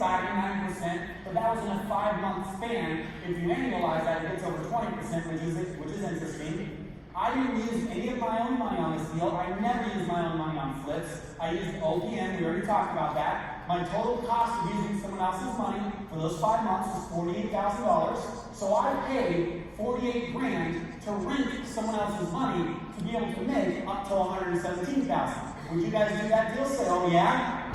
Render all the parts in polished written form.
exciting, 9%, but that was in a 5-month span. If you annualize that, it gets over 20%, which is interesting. I didn't use any of my own money on this deal. I never used my own money on flips. I used OPM, we already talked about that. My total cost of using someone else's money for those 5 months was $48,000. So I paid $48,000 to rent someone else's money to be able to make up to $117,000. Would you guys do that deal? Say, oh yeah?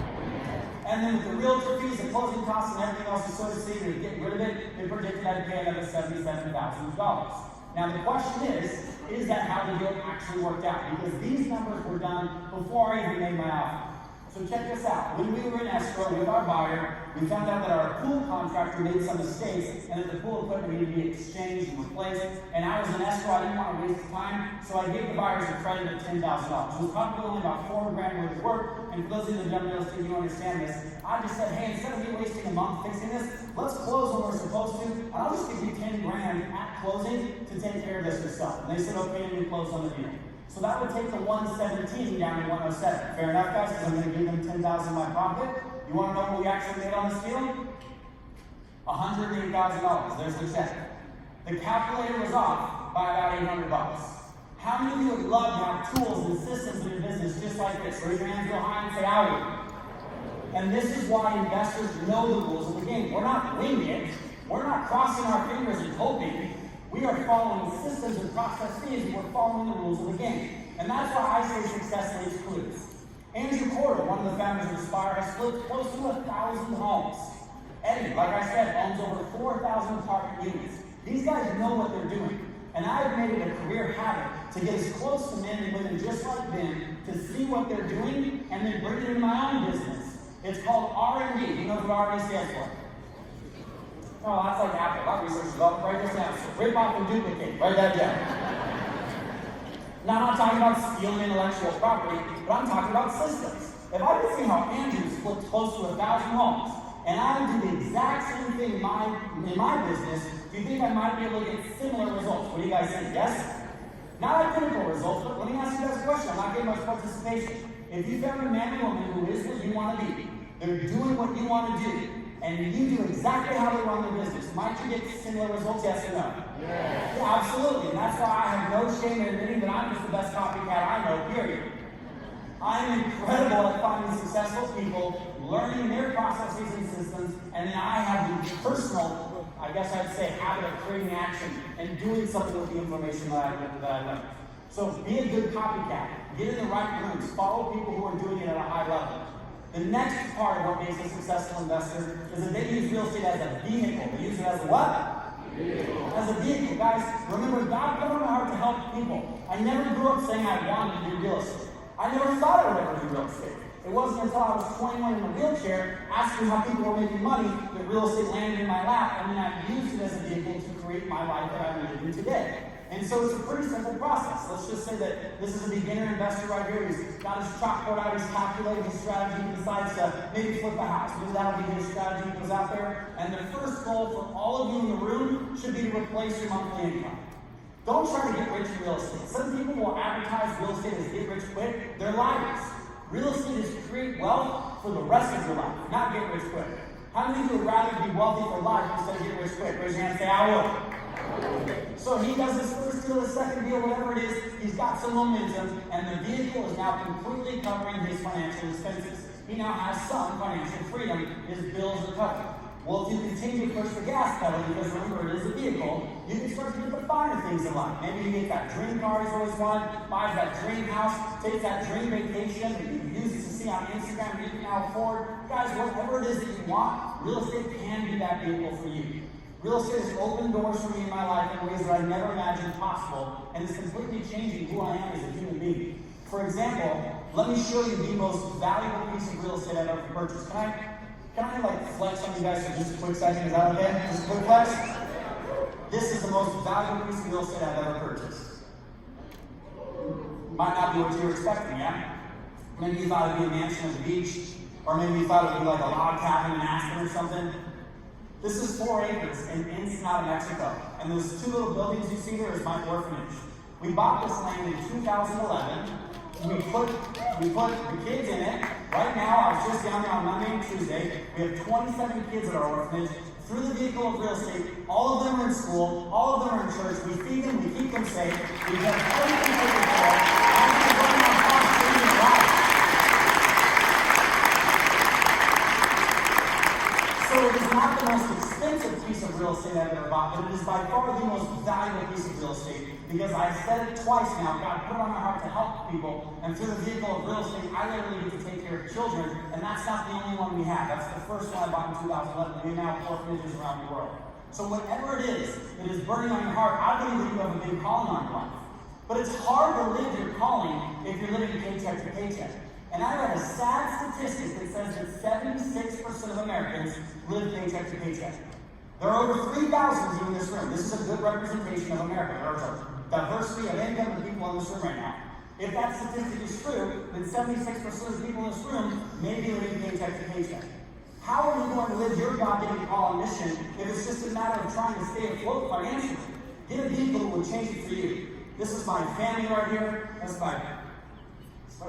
And then with the realtor fees, the closing costs, and everything else associated with getting rid of it, they predicted I'd pay another $77,000. Now the question is that how the deal actually worked out? Because these numbers were done before I even made my offer. So check this out. When we were in escrow with our buyer, we found out that our pool contractor made some mistakes and that the pool equipment needed to be exchanged and replaced. And I was in escrow, I didn't want to waste time, so I gave the buyers a credit of $10,000. It was probably only about $4,000 worth of work. And for those of you that don't know, you don't understand this, I just said, hey, instead of me wasting a month fixing this, let's close when we're supposed to, and I'll just give you $10,000 at closing to take care of this yourself. And they said, okay, and we closed on the deal. So that would take the 117 down to 107. Fair enough, guys, because I'm going to give them $10,000 in my pocket. You want to know what we actually made on this deal? $108,000. There's the check. The calculator was off by about $800. How many of you would love to have tools and systems in your business just like this? Raise your hands real high and say, I would. And this is why investors know the rules of the game. We're not winging it. We're not crossing our fingers and hoping. We are following systems and processes, and we're following the rules of the game. And that's why I say success leaves clues. Andrew Corder, one of the founders of Aspire, has flipped close to 1,000 homes. Eddie, like I said, owns over 4,000 apartment units. These guys know what they're doing. And I've made it a career habit to get as close to men and women just like them to see what they're doing and then bring it into my own business. It's called R&D. You know what R&D stands for? Oh, that's like Apple. Not research development. Write this down. Rip off and duplicate. Write that down. Now, I'm not talking about stealing intellectual property, but I'm talking about systems. If I could see how Andrew's flipped close to 1,000 homes, and I would do the exact same thing in my business, do you think I might be able to get similar results? What do you guys think? Yes? Not identical results, but let me ask you guys a question. I'm not getting much participation. If you found a man or woman who is what you want to be, they're doing what you want to do, and you do exactly how they run their business, might you get similar results, yes or no? Yes. Yeah, absolutely. And that's why I have no shame in admitting that I'm just the best copycat I know, period. I'm incredible at finding successful people, learning their processes and systems, and then I have the personal, I guess I'd say, habit of creating action and doing something with the information that I know. So be a good copycat. Get in the right rooms. Follow people who are doing it at a high level. The next part of what makes a successful investor is that they use real estate as a vehicle. They use it as a what? Vehicle. As a vehicle. Guys, remember, God put on my heart to help people. I never grew up saying I wanted to do real estate. I never thought I would ever do real estate. It wasn't until I was 21 in a wheelchair, asking how people were making money, that real estate landed in my lap, and then I used it as a vehicle to create my life that I'm living today. And so it's a pretty simple process. Let's just say that this is a beginner investor right here. He's got his chalkboard out, he's calculating his strategy, he decides to maybe flip a house. Maybe that'll be his strategy. He goes out there, and the first goal for all of you in the room should be to replace your monthly income. Don't try to get rich in real estate. Some people will advertise real estate as get rich quick. They're liars. Real estate is create wealth for the rest of your life, not get rich quick. How many of you would rather be wealthy for life instead of get rich quick? Raise your hand and say, I would. So he does his first deal, his second deal, whatever it is, he's got some momentum, and the vehicle is now completely covering his financial expenses. He now has some financial freedom, his bills are covered. Well, if you continue to push the gas pedal, because remember, it is a vehicle, you can start to get the finer things in life. Maybe you get that dream car he's always wanted, buys that dream house, takes that dream vacation that you use to see on Instagram you can now afford. Guys, whatever it is that you want, real estate can be that vehicle for you. Real estate has opened doors for me in my life in ways that I never imagined possible, and it's completely changing who I am as a human being. For example, let me show you the most valuable piece of real estate I've ever purchased. Can I like flex on you guys for just a quick second? Is that okay? Just a quick flex? This is the most valuable piece of real estate I've ever purchased. Might not be what you were expecting, yeah? Maybe you thought it'd be a mansion at the beach, or maybe you thought it'd be like a log cabin in Aspen or something. This is 4 acres in Ensenada, Mexico. And those two little buildings you see there is my orphanage. We bought this land in 2011. we put the kids in it. Right now, I was just down there on Monday and Tuesday. We have 27 kids at our orphanage. Through the vehicle of real estate, all of them are in school, all of them are in church. We feed them, we keep them safe. We have everything taken care of. And we're running on God's changing lives. So it is not the most expensive piece of real estate I've ever bought, but it is by far the most valuable piece of real estate. Because I've said it twice now, God put it on my heart to help people, and through the vehicle of real estate, I literally get to take care of children, and that's not the only one we have. That's the first one I bought in 2011. We now have orphanages around the world. So whatever it is burning on your heart, I believe that you have a big calling on your life. But it's hard to live your calling if you're living paycheck to paycheck. And I read a sad statistic that says that 76% of Americans live paycheck to paycheck. There are over 3,000 in this room. This is a good representation of America. There are diversity of income of people in this room right now. If that statistic is true, then 76% of the people in this room may be living paycheck to paycheck. How are you going to live your God-given call and mission if it's just a matter of trying to stay afloat financially? Get a vehicle that will change it for you. This is my family right here. That's my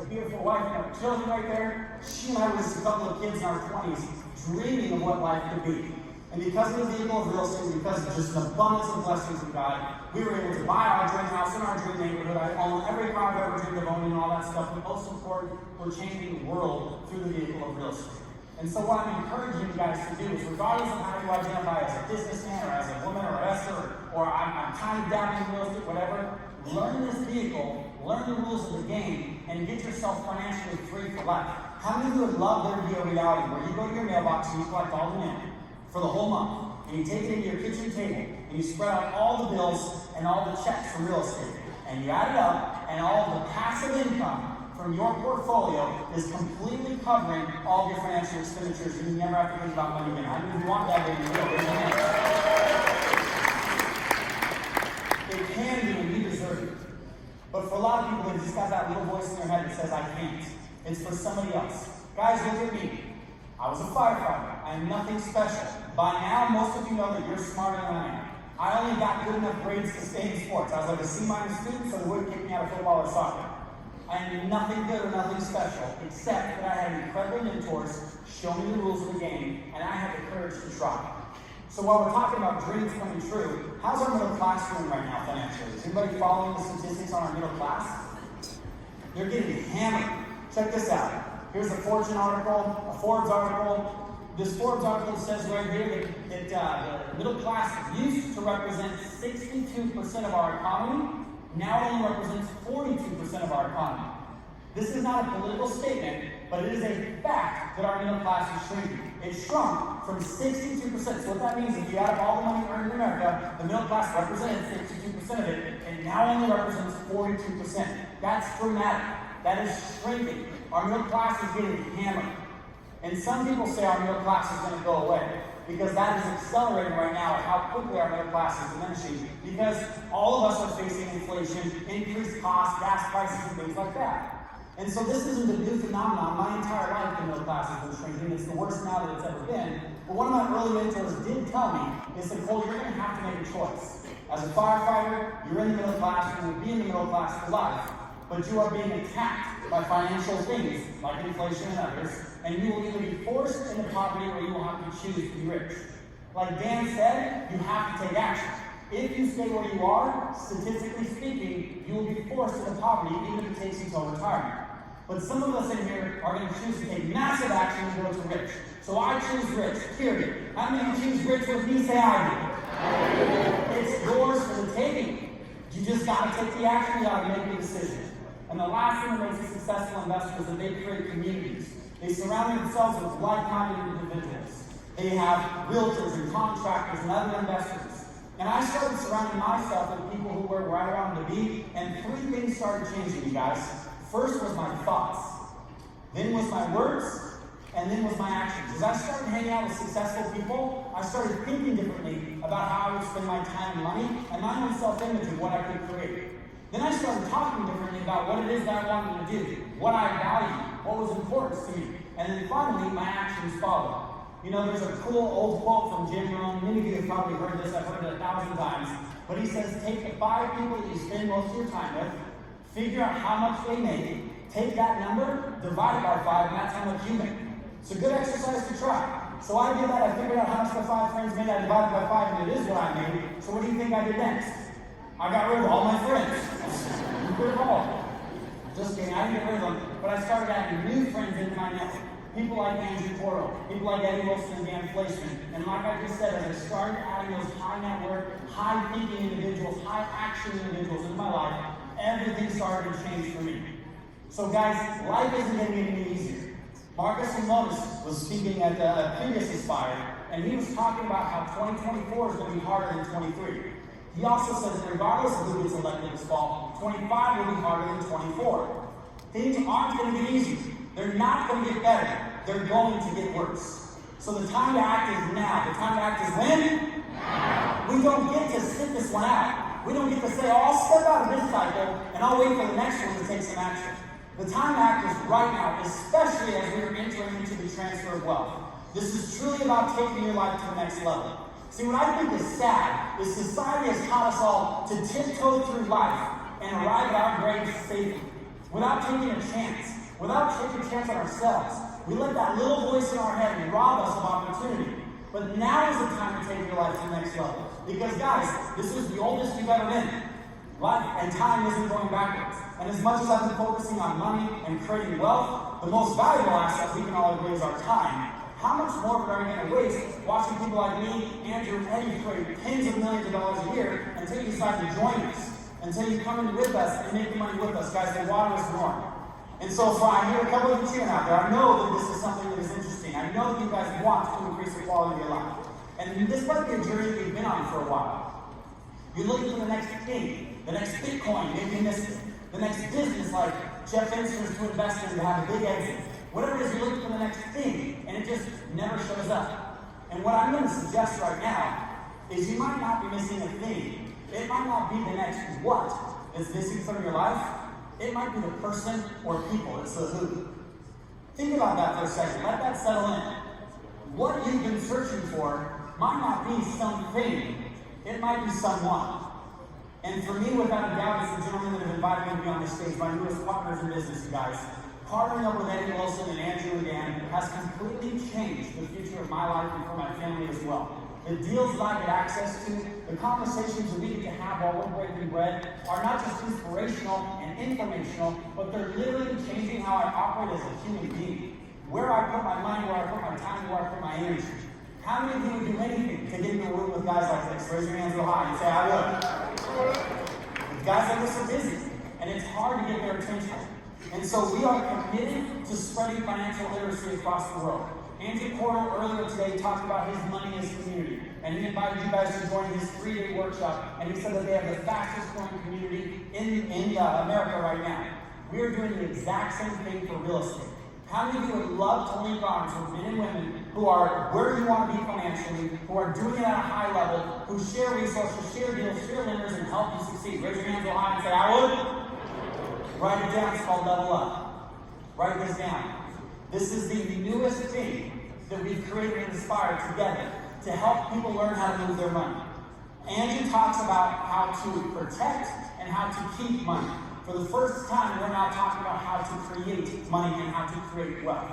beautiful wife and our children right there. She and I were just a couple of kids in our 20s dreaming of what life could be. And because of the vehicle of real estate, because of just an abundance of blessings of God, we were able to buy our dream house in our dream neighborhood. I own every car I've ever dreamed of owning and all that stuff. But most important, we're changing the world through the vehicle of real estate. And so what I'm encouraging you guys to do is, regardless of how you identify as a businessman or as a woman or a investor, or I'm kind of dabbling in real estate, whatever, learn this vehicle, learn the rules of the game, and get yourself financially free for life. How many of you would love there to be a reality where you go to your mailbox and you collect all the mail for the whole month, and you take it into your kitchen table, and you spread out all the bills and all the checks from real estate, and you add it up, and all the passive income from your portfolio is completely covering all of your financial expenditures, and you never have to think about money again. I mean, you want that in your real business. It can be, and you deserve it. But for a lot of people, they've just got that little voice in their head that says, I can't. It's for somebody else. Guys, look at me. I was a firefighter. I am nothing special. By now, most of you know that you're smarter than I am. I only got good enough grades to stay in sports. I was like a C- student, so they wouldn't kick me out of football or soccer. I am nothing good or nothing special, except that I had incredible mentors show me the rules of the game, and I had the courage to try. So while we're talking about dreams coming true, how's our middle class doing right now financially? Is anybody following the statistics on our middle class? They're getting hammered. Check this out. Here's a Fortune article, a Forbes article. This Forbes article says right here that the middle class used to represent 62% of our economy, now only represents 42% of our economy. This is not a political statement, but it is a fact that our middle class is shrinking. It shrunk from 62%. So what that means is if you add up all the money earned in America, the middle class represented 62% of it, and now only represents 42%. That's dramatic. That is shrinking. Our middle class is getting hammered. And some people say our middle class is going to go away, because that is accelerating right now at how quickly our middle class is diminishing, because all of us are facing inflation, increased costs, gas prices, and things like that. And so this isn't a new phenomenon. My entire life, the middle class has been shrinking. It's the worst now that it's ever been. But one of my early mentors did tell me, is that, Cole, you're going to have to make a choice. As a firefighter, you're in the middle class, you're going to be in the middle class for life, but you are being attacked by financial things, like inflation and others, and you will either be forced into poverty or you will have to choose to be rich. Like Dan said, you have to take action. If you stay where you are, statistically speaking, you will be forced into poverty even if it takes you until retirement. But some of us in here are going to choose to take massive action and go to rich. So I choose rich, period. How many choose rich with me? Say I do. It's yours for the taking. You just got to take the action, you got to make the decision. And the last thing that makes a successful investor is that they create communities. They surround themselves with like-minded individuals. They have realtors and contractors and other investors. And I started surrounding myself with people who were where I wanted to be, and three things started changing, you guys. First was my thoughts, then was my words, and then was my actions. As I started hanging out with successful people, I started thinking differently about how I would spend my time and money, and my own self-image of what I could create. Then I started talking differently about what it is that I wanted to do, what I valued, what was important to me. And then finally, my actions followed. You know, there's a cool old quote from Jim Rohn. Many of you have probably heard this. I've heard it 1,000 times. But he says, take the 5 people that you spend most of your time with, figure out how much they make, Take that number, divide it by 5, and that's how much you make. It's a good exercise to try. So I did that. I figured out how much the 5 friends made. I divided by 5, and it is what I made. So what do you think I did next? I got rid of all my friends. Get rid of all. Just kidding. I didn't get rid of them, but I started adding new friends into my network. People like Andrew Porto, people like Eddie Wilson and Dan Fleischman. And like I just said, as I started adding those high network, high thinking individuals, high action individuals into my life, everything started to change for me. So guys, life isn't going to get any easier. Marcus Lemonis was speaking at a previous Inspire, and he was talking about how 2024 is going to be harder than 23. He also said that regardless of who gets elected this fall, 25 will be harder than 24. Things aren't going to get easier. They're not going to get better. They're going to get worse. So the time to act is now. The time to act is when? Now. We don't get to sit this one out. We don't get to say, oh, I'll step out of this cycle and I'll wait for the next one to take some action. The time to act is right now, especially as we are entering into the transfer of wealth. This is truly about taking your life to the next level. See, what I think is sad is society has taught us all to tiptoe through life and arrive at our graves safely, without taking a chance, without taking a chance on ourselves. We let that little voice in our head rob us of opportunity. But now is the time to take your life to the next level. Because guys, this is the oldest you've ever been. Life and time isn't going backwards. And as much as I've been focusing on money and creating wealth, the most valuable asset we can all agree is our time. How much more of it are we going to waste watching people like me, Andrew, and Eddie create tens of millions of dollars a year until you decide to join us, until you come in with us and make the money with us? Guys, the water is warm. And so I hear a couple of you cheering out there. I know that this is something that is interesting. I know that you guys want to increase the quality of your life. And this might be a journey that you've been on for a while. You're looking for the next thing, the next Bitcoin, maybe you missed it. The next business like Jeff Instant to invest in to have a big exit. Whatever it is, you're looking for the next thing, and it just never shows up. And what I'm going to suggest right now is you might not be missing a thing. It might not be the next what is missing from your life. It might be the person or people. It's the who. Think about that for a second. Let that settle in. What you've been searching for might not be something. It might be someone. And for me, without a doubt, it's the gentleman that have invited me to be on this stage, my newest partners in business, you guys. Partnering up with Eddie Wilson and Andrew and Dan has completely changed the future of my life and for my family as well. The deals that I get access to, the conversations that we get to have while we're breaking bread are not just inspirational and informational, but they're literally changing how I operate as a human being. Where I put my money, where I put my time, where I put my energy. How many of you would do anything to get into a room with guys like this? Raise your hands real high and say, I would. Guys like this are busy, and it's hard to get their attention. And so we are committed to spreading financial literacy across the world. Andrew Porto earlier today talked about his money in his community, and he invited you guys to join his 3-day workshop, and he said that they have the fastest growing community in America right now. We are doing the exact same thing for real estate. How many of you would love to link arms with men and women who are where you want to be financially, who are doing it at a high level, who share resources, share deals, share lenders, and help you succeed? Raise your hands real high and say, I would. Write it down. It's called Level Up. Write this down. This is the newest thing that we've created and inspired together to help people learn how to move their money. Andrew talks about how to protect and how to keep money. For the first time, we're now talking about how to create money and how to create wealth.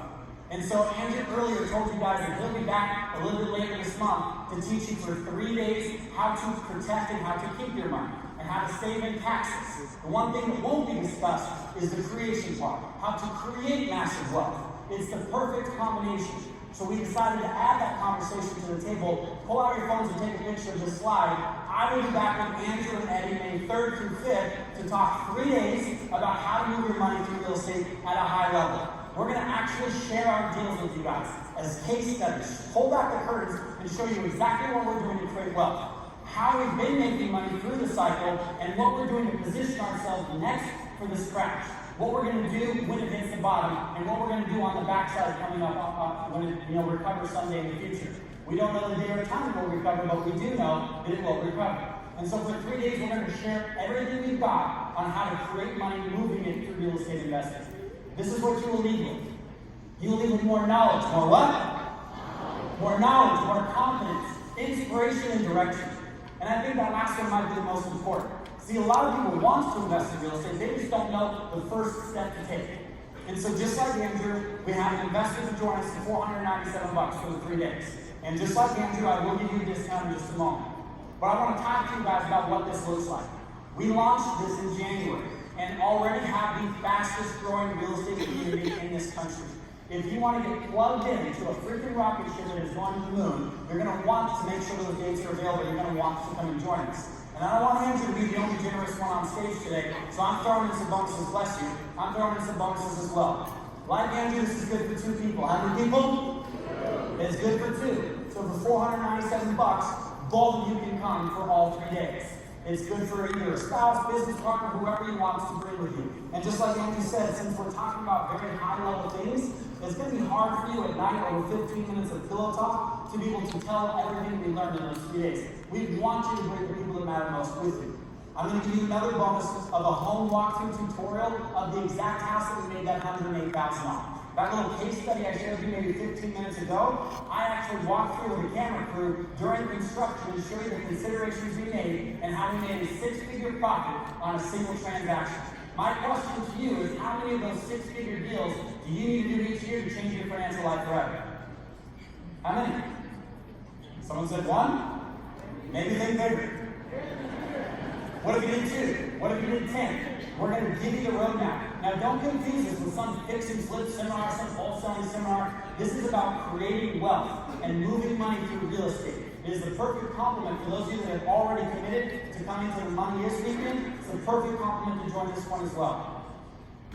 And so Andrew earlier told you guys that he'll be back a little bit later this month to teach you for 3 days how to protect and how to keep your money and how to save in taxes. The one thing that won't be discussed is the creation part, how to create massive wealth. It's the perfect combination. So we decided to add that conversation to the table. Pull out your phones and take a picture of this slide. I will be back with Andrew and Eddie May 3rd through 5th to talk 3 days about how to move your money through real estate at a high level. We're going to actually share our deals with you guys as case studies. Pull back the curtains and show you exactly what we're doing to create wealth, how we've been making money through the cycle, and what we're doing to position ourselves next for this crash. What we're going to do when it hits the bottom, and what we're going to do on the backside coming up when it recovers someday in the future. We don't know the day or time it will recover, but we do know that it will recover. And so for 3 days, we're going to share everything we've got on how to create money moving it through real estate investing. This is what you will leave with. You will leave with more knowledge. More what? More knowledge, more confidence, inspiration, and direction. And I think that last one might be the most important. See, a lot of people want to invest in real estate. They just don't know the first step to take. And so just like Andrew, we have an investor to join us for $497 for the 3 days. And just like Andrew, I will give you a discount in just a moment. But I want to talk to you guys about what this looks like. We launched this in January and already have the fastest growing real estate community in this country. If you want to get plugged into a freaking rocket ship that is going to the moon, you're going to want to make sure those dates are available. You're going to want to come and join us. And I don't want Andrew to be the only generous one on stage today, so I'm throwing in some bonuses, bless you. I'm throwing in some bonuses as well. Like Andrew, this is good for 2 people. How many people? It's good for 2. So for $497, both of you can come for all 3 days. It's good for your spouse, business partner, whoever you want to bring with you. And just like Andrew said, since we're talking about very high-level things, it's going to be hard for you at night over 15 minutes of pillow talk to be able to tell everything we learned in those 3 days. We want you to bring the people that matter most with you. I'm going to give you another bonus of a home walkthrough tutorial of the exact house that we made that $108,000 on. That little case study I showed you maybe 15 minutes ago, I actually walked through with a camera crew during construction to show you the considerations we made and how we made a 6-figure profit on a single transaction. My question to you is, how many of those 6-figure deals do you need to do each year to change your financial life forever? How many? Someone said 1? Maybe think bigger. What if you did 2? What if you did 10? We're going to give you the roadmap. Now, don't confuse this with some fix and flip seminar, some wholesaling seminar. This is about creating wealth and moving money through real estate. It is the perfect complement for those of you that have already committed to coming to the Money Is weekend. It's the perfect complement to join this one as well.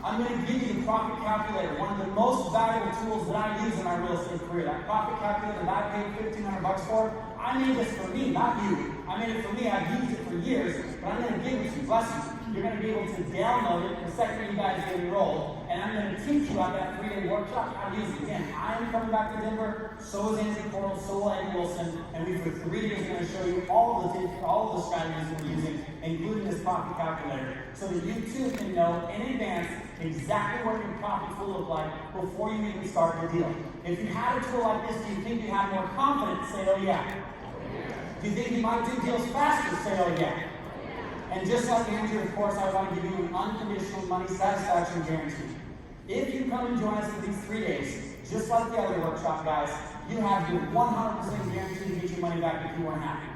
I'm going to give you the profit calculator, one of the most valuable tools that I use in my real estate career. That profit calculator that I paid $1,500 for, I made this for me, not you. I made it for me. I've used it for years, but I'm going to give it to you. Bless you. You're going to be able to download it the second you guys get enrolled, and I'm going to teach you about that 3-day workshop how to use it. Again, I am coming back to Denver, so is Anthony Portal, so will Eddie Wilson, and we for 3 days are going to show you all of the strategies we're using, including this profit calculator, so that you too can know in advance exactly what your profits will look like before you even start the deal. If you had a tool like this, do you think you have more confidence? Say, oh yeah. Do you think you might do deals faster? Say, oh yeah. And just like Andrew, of course, I want to give you an unconditional money satisfaction guarantee. If you come and join us for these 3 days, just like the other workshop guys, you have your 100% guarantee to get your money back if you weren't happy.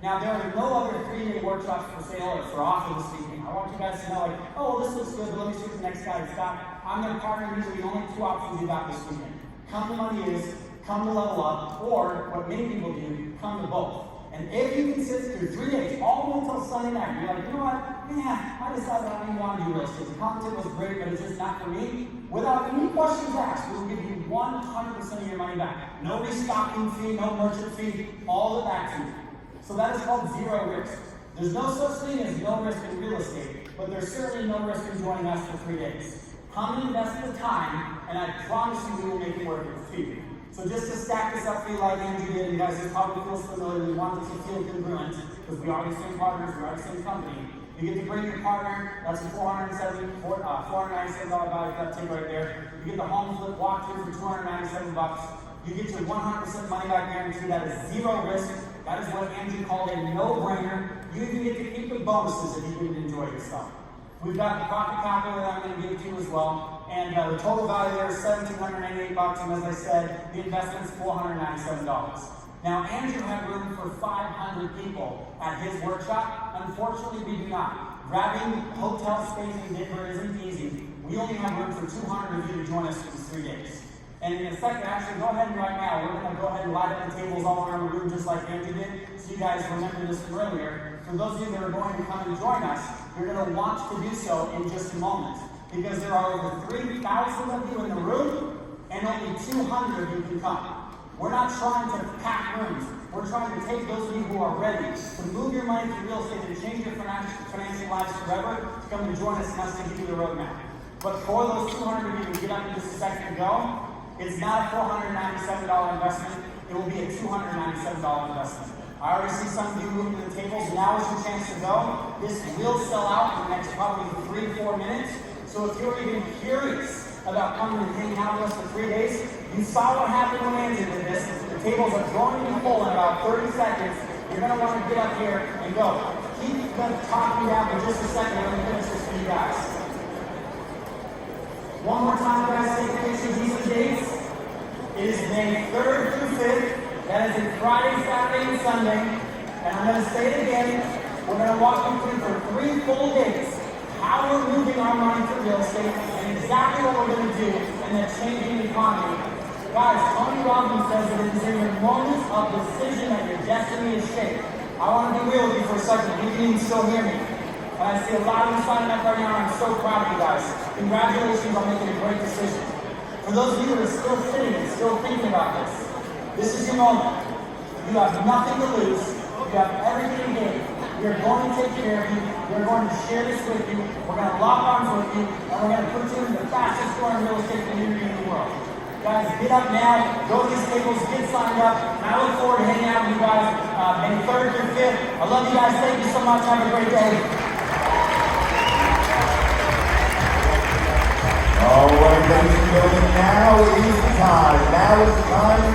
Now, there are no other 3-day workshops for sale or for offer this weekend. I want you guys to know, like, oh, this looks good, but let me see what the next guy has got. I'm their partner. These are the only 2 options you got this weekend. Come to Money Is, come to Level Up, or what many people do, come to both. And if you can sit through 3 days, all the way until Sunday night, you're like, you know what? Yeah, I decided I don't even want to do real estate. The content was great, but it's just not for me. Without any questions asked, we will give you 100% of your money back. No restocking fee, no merchant fee, all of it back to you. So that is called zero risk. There's no such thing as no risk in real estate, but there's certainly no risk in joining us for 3 days. Come and invest the time, and I promise you we will make it worth it for you. So just to stack this up for you like Andrew did, you guys probably feel familiar, we want this to feel congruent, because we are the same partners, we are the same company. You get to bring your partner, that's a $497 value that ticket right there. You get the home flip walkthrough for $297. You get your 100% money back guarantee, that is zero risk. That is what Andrew called a no-brainer. You even get to keep the bonuses if you didn't enjoy your stuff. We've got the profit calculator that I'm going to give to you as well. And the total value there is $1,788, and as I said, the investment is $497. Now, Andrew had room for 500 people at his workshop. Unfortunately, we do not. Grabbing hotel space in Denver isn't easy. We only have room for 200 of you to join us for these 3 days. And in a second, actually, go ahead and right now, we're going to go ahead and light up the tables all around the room just like Andrew did, so you guys remember this from earlier. For those of you that are going to come and join us, you're going to want to do so in just a moment, because there are over 3,000 of you in the room, and only 200 of you can come. We're not trying to pack rooms. We're trying to take those of you who are ready to move your money through real estate and change your financial lives forever to come and join us and us to give you the roadmap. But for those 200 of you to get up in just a second ago, it's not a $497 investment. It will be a $297 investment. I already see some of you moving to the tables. Now is your chance to go. This will sell out in the next probably 3-4 minutes. So if you're even curious about coming and hanging out with us for 3 days, you saw what happened when Andrew did this. The tables are going to be full in about 30 seconds. You're going to want to get up here and go. Keep talking down for just a second. I'm going to finish this for you guys. One more time, guys, take pictures. These are the dates. It is May 3rd through 5th. That is a Friday, Saturday, and Sunday. And I'm going to say it again. We're going to walk you through for 3 full days how we're moving our money to real estate and exactly what we're going to do in the changing economy. Guys, Tony Robbins says that it is in your moments of decision that your destiny is shaped. I want to be real with you for a second. You can even still hear me. And I see a lot of you signing up right now, and I'm so proud of you guys. Congratulations on making a great decision. For those of you that are still sitting and still thinking about this is your moment. You have nothing to lose. You have everything to gain. We are going to take care of you. We're going to share this with you. We're going to lock arms with you. And we're going to put you in the fastest growing real estate community in the world. Guys, get up now. Go to these tables. Get signed up. And I look forward to hanging out with you guys May 3rd through 5th. I love you guys. Thank you so much. Have a great day. All right, ladies and gentlemen, now is the time. Now is the time.